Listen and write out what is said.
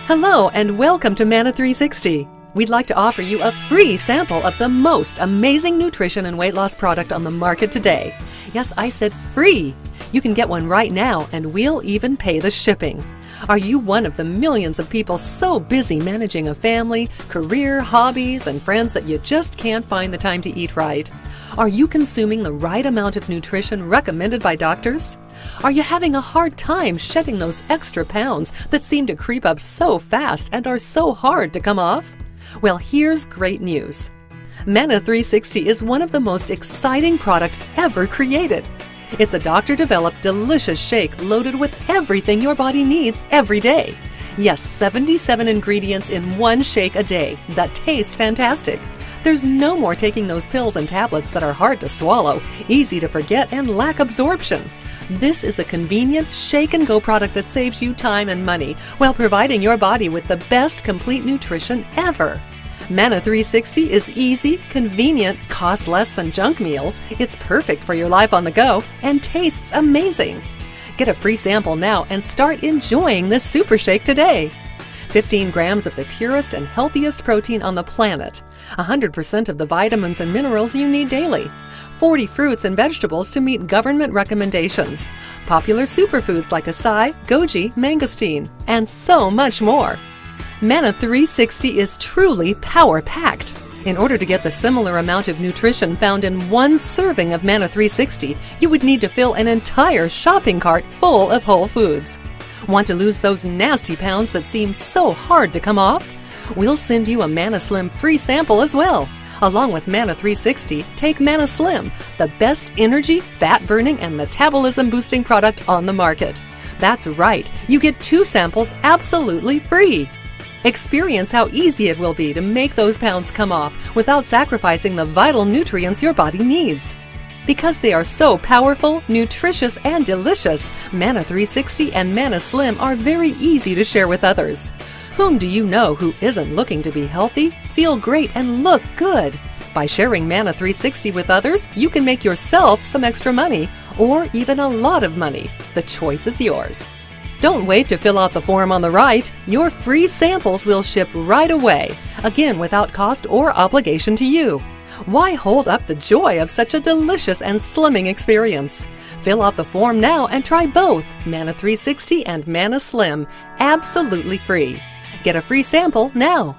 Hello and welcome to Manna 360. We'd like to offer you a free sample of the most amazing nutrition and weight loss product on the market today. Yes, I said free. You can get one right now and we'll even pay the shipping. Are you one of the millions of people so busy managing a family, career, hobbies, and friends that you just can't find the time to eat right? Are you consuming the right amount of nutrition recommended by doctors? Are you having a hard time shedding those extra pounds that seem to creep up so fast and are so hard to come off? Well, here's great news. Manna 360 is one of the most exciting products ever created. It's a doctor-developed delicious shake loaded with everything your body needs every day. Yes, 77 ingredients in one shake a day that taste fantastic. There's no more taking those pills and tablets that are hard to swallow, easy to forget, and lack absorption. This is a convenient shake-and-go product that saves you time and money while providing your body with the best complete nutrition ever. Manna 360 is easy, convenient, costs less than junk meals, it's perfect for your life on the go, and tastes amazing. Get a free sample now and start enjoying this super shake today. 15 grams of the purest and healthiest protein on the planet, 100% of the vitamins and minerals you need daily, 40 fruits and vegetables to meet government recommendations, popular superfoods like acai, goji, mangosteen, and so much more. Manna 360 is truly power-packed. In order to get the similar amount of nutrition found in one serving of Manna 360, you would need to fill an entire shopping cart full of whole foods. Want to lose those nasty pounds that seem so hard to come off? We'll send you a Manna Slim free sample as well. Along with Manna 360, take Manna Slim, the best energy, fat-burning, and metabolism-boosting product on the market. That's right, you get 2 samples absolutely free. Experience how easy it will be to make those pounds come off without sacrificing the vital nutrients your body needs. Because they are so powerful, nutritious, and delicious, Manna 360 and Manna Slim are very easy to share with others. Whom do you know who isn't looking to be healthy, feel great, and look good? By sharing Manna 360 with others, you can make yourself some extra money, or even a lot of money. The choice is yours. Don't wait to fill out the form on the right. Your free samples will ship right away, again without cost or obligation to you. Why hold up the joy of such a delicious and slimming experience? Fill out the form now and try both Manna 360 and Manna Slim, absolutely free. Get a free sample now.